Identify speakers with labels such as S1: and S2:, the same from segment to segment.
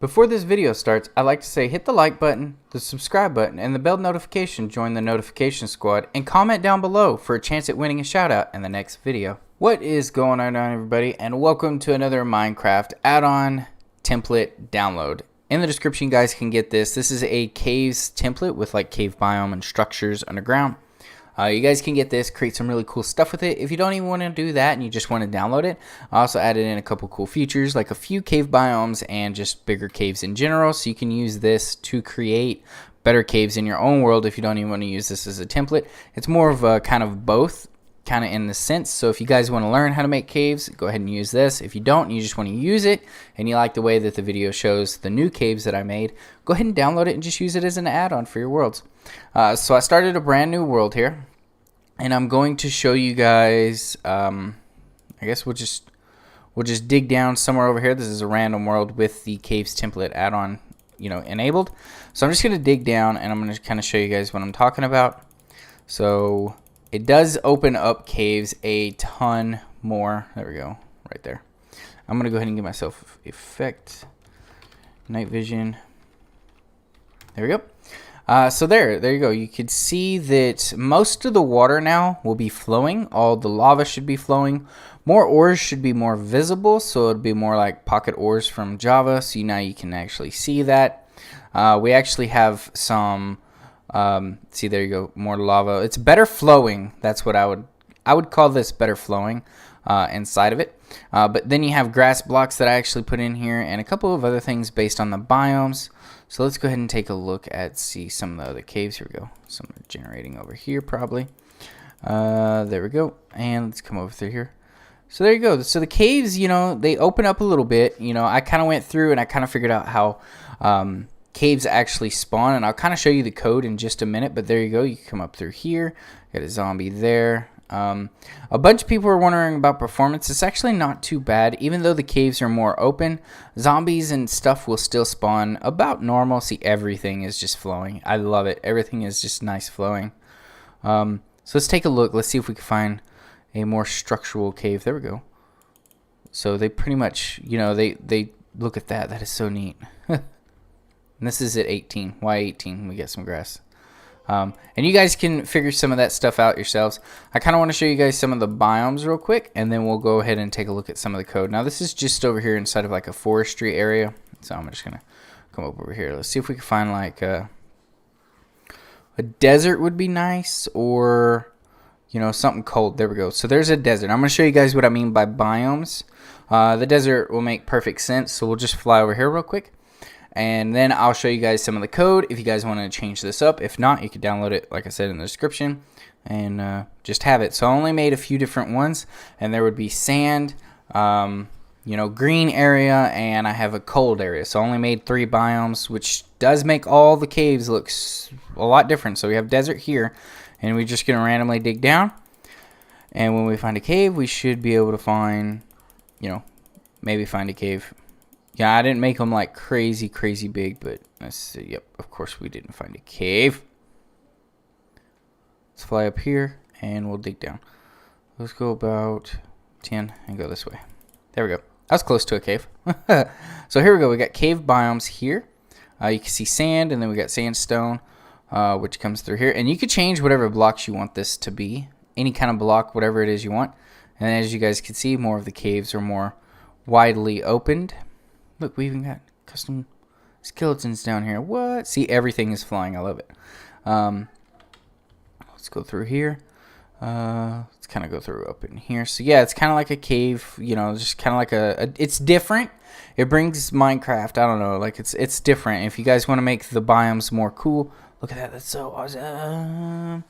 S1: Before this video starts, I'd like to say hit the like button, the subscribe button, and the bell notification to join the notification squad, and comment down below for a chance at winning a shout out in the next video. What is going on, everybody, and welcome to another Minecraft add-on template download. In the description, you guys can get this. This is a caves template with like cave biome and structures underground. You guys can get this, create some really cool stuff with it. If you don't even want to do that and you just want to download it, I also added in a couple cool features like a few cave biomes and just bigger caves in general. So you can use this to create better caves in your own world if you don't even want to use this as a template. It's more of a kind of both, kind of in the sense. So if you guys want to learn how to make caves, go ahead and use this. If you don't and you just want to use it and you like the way that the video shows the new caves that I made, go ahead and download it and just use it as an add-on for your worlds. So I started a brand new world here, and I'm going to show you guys, I guess we'll just dig down somewhere over here. This is a random world with the caves template add-on, enabled. So I'm just going to dig down and I'm going to kind of show you guys what I'm talking about. So it does open up caves a ton more. There we go, right there. I'm going to go ahead and give myself effect, night vision. There we go. So there you go. You can see that most of the water now will be flowing. All the lava should be flowing. More ores should be more visible, so it'll be more like pocket ores from Java. So now you can actually see that. We actually have some. See, there you go. More lava. It's better flowing. That's what I would call this, better flowing inside of it. But then you have grass blocks that I actually put in here, and a couple of other things based on the biomes. So let's go ahead and take a look at some of the other caves. Here we go. Some are generating over here probably. There we go. And let's come over through here. So there you go. So the caves, they open up a little bit. I kind of went through and I kind of figured out how caves actually spawn, and I'll kind of show you the code in just a minute. But there you go. You can come up through here. Got a zombie there. A bunch of people are wondering about performance. It's actually not too bad. Even though the caves are more open, zombies and stuff will still spawn about normal. See, everything is just flowing. I love it. Everything is just nice flowing. So let's take a look. Let's see if we can find a more structural cave. There we go. So they pretty much, they look at that. That is so neat. And this is at 18. Why 18? We get some grass. And you guys can figure some of that stuff out yourselves. I kind of want to show you guys some of the biomes real quick, and then we'll go ahead and take a look at some of the code. Now this is just over here inside of like a forestry area, so I'm just gonna come over here. Let's see if we can find like a desert would be nice, or something cold. There we go. So there's a desert. I'm gonna show you guys what I mean by biomes. The desert will make perfect sense, so we'll just fly over here real quick. And then I'll show you guys some of the code if you guys want to change this up. If not, you can download it, like I said, in the description and just have it. So I only made a few different ones, and there would be sand, green area, and I have a cold area. So I only made 3 biomes, which does make all the caves look a lot different. So we have desert here, and we're just going to randomly dig down. And when we find a cave, we should be able to find, maybe find a cave. Yeah, I didn't make them like crazy big, but let's see. Yep, of course we didn't find a cave. Let's fly up here and we'll dig down. Let's go about 10 and go this way. There we go. I was close to a cave. So here we go. We got cave biomes here. You can see sand, and then we got sandstone, which comes through here. And you can change whatever blocks you want this to be. Any kind of block, whatever it is you want. And as you guys can see, more of the caves are more widely opened. Look, we even got custom skeletons down here. What? See, everything is flying. I love it. Let's go through here. Let's kind of go through up in here. So yeah, it's kind of like a cave. Just kind of like it's different. It brings Minecraft. I don't know. Like it's different. If you guys want to make the biomes more cool, look at that. That's so awesome.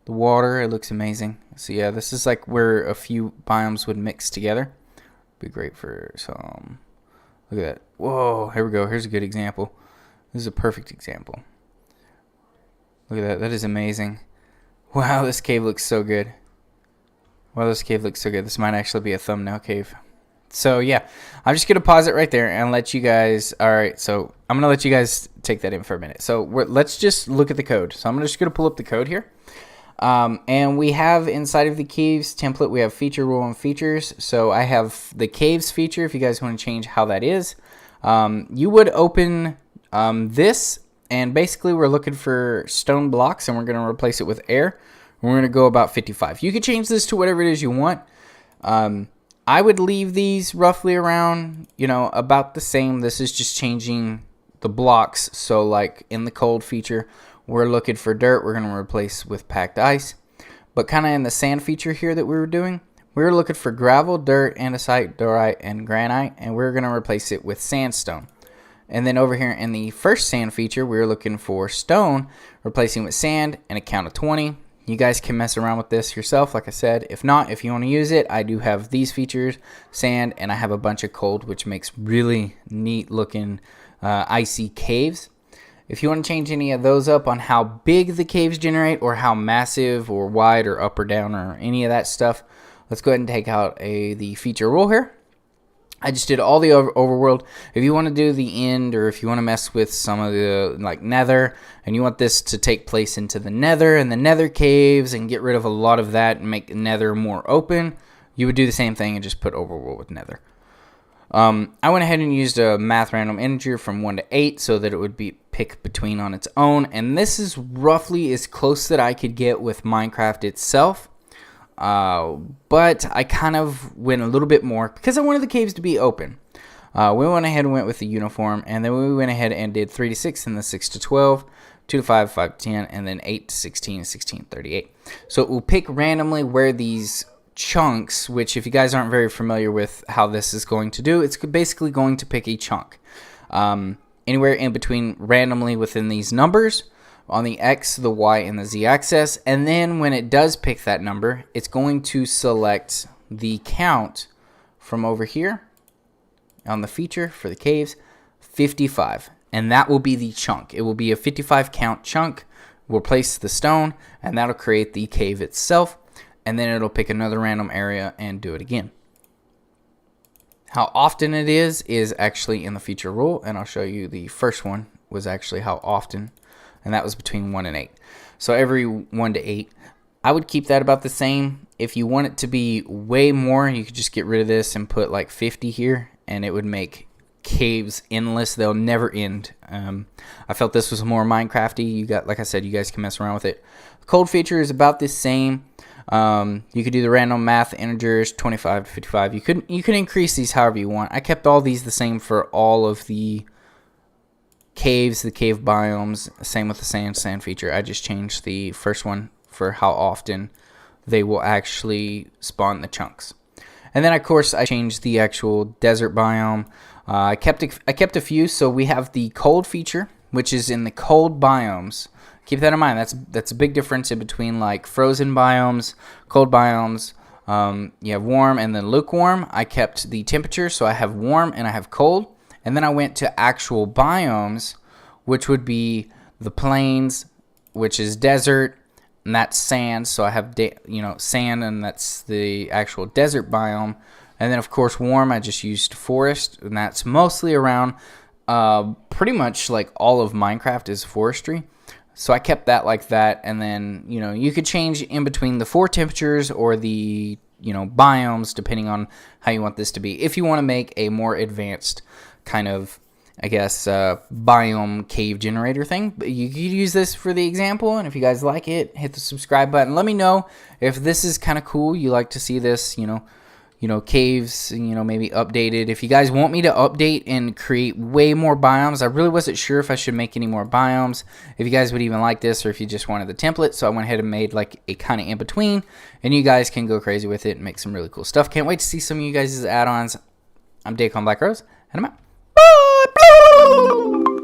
S1: The water. It looks amazing. So yeah, this is like where a few biomes would mix together. Be great for some. Look at that. Whoa, here we go. Here's a good example. This is a perfect example. Look at that. That is amazing. Wow, this cave looks so good. Wow, this cave looks so good. This might actually be a thumbnail cave. So, yeah. I'm just going to pause it right there and let you guys... Alright, so I'm going to let you guys take that in for a minute. So, let's just look at the code. So, I'm just going to pull up the code here. And we have inside of the caves template, we have feature rule and features. So I have the caves feature if you guys want to change how that is. You would open this, and basically we're looking for stone blocks, and we're going to replace it with air. We're going to go about 55. You could change this to whatever it is you want. I would leave these roughly around, about the same. This is just changing the blocks. So like in the cold feature, we're looking for dirt. We're going to replace with packed ice. But kind of in the sand feature here that we were doing, we were looking for gravel, dirt, andesite, diorite, and granite, and we're going to replace it with sandstone. And then over here in the first sand feature, we were looking for stone, replacing with sand, and a count of 20. You guys can mess around with this yourself, like I said. If not, if you want to use it, I do have these features, sand, and I have a bunch of cold, which makes really neat looking icy caves. If you want to change any of those up on how big the caves generate, or how massive or wide or up or down or any of that stuff, let's go ahead and take out the feature rule here. I just did all the overworld. If you want to do the end, or if you want to mess with some of the like nether, and you want this to take place into the nether and the nether caves and get rid of a lot of that and make the nether more open, you would do the same thing and just put overworld with nether. I went ahead and used a math random integer from 1 to 8 so that it would be pick between on its own, and this is roughly as close that I could get with Minecraft itself. But I kind of went a little bit more because I wanted the caves to be open. We went ahead and went with the uniform, and then we went ahead and did 3 to 6 and the 6 to 12, 2 to 5, 5 to 10, and then 8 to 16, 16 to 38. So it will pick randomly where these chunks, which if you guys aren't very familiar with how this is going to do, it's basically going to pick a chunk. Anywhere in between randomly within these numbers on the X, the Y, and the Z axis. And then when it does pick that number, it's going to select the count from over here on the feature for the caves, 55. And that will be the chunk. It will be a 55 count chunk. We'll place the stone, and that'll create the cave itself. And then it'll pick another random area and do it again. How often it is actually in the feature rule, and I'll show you the first one was actually how often, and that was between 1 and 8. So every 1 to 8, I would keep that about the same. If you want it to be way more, you could just get rid of this and put like 50 here, and it would make caves endless. They'll never end. I felt this was more Minecrafty. Like I said, you guys can mess around with it. The cold feature is about the same. You could do the random math integers 25 to 55. You can increase these however you want. I kept all these the same for all of the caves, the cave biomes. Same with the sand feature. I just changed the first one for how often they will actually spawn the chunks. And then of course I changed the actual desert biome. I kept a few. So we have the cold feature, which is in the cold biomes. Keep that in mind. That's a big difference in between like frozen biomes, cold biomes. You have warm and then lukewarm. I kept the temperature, so I have warm and I have cold. And then I went to actual biomes, which would be the plains, which is desert, and that's sand. So I have sand, and that's the actual desert biome. And then of course warm, I just used forest, and that's mostly around pretty much like all of Minecraft is forestry. So I kept that like that, and then, you could change in between the 4 temperatures or the, biomes, depending on how you want this to be. If you want to make a more advanced kind of, I guess, biome cave generator thing. But you could use this for the example, and if you guys like it, hit the subscribe button. Let me know if this is kind of cool. You like to see this, caves, maybe updated. If you guys want me to update and create way more biomes, I really wasn't sure if I should make any more biomes, if you guys would even like this, or if you just wanted the template. So I went ahead and made like a kind of in between, and you guys can go crazy with it and make some really cool stuff. Can't wait to see some of you guys' add-ons. I'm DAKONBLACKROSE, and I'm out. Bye!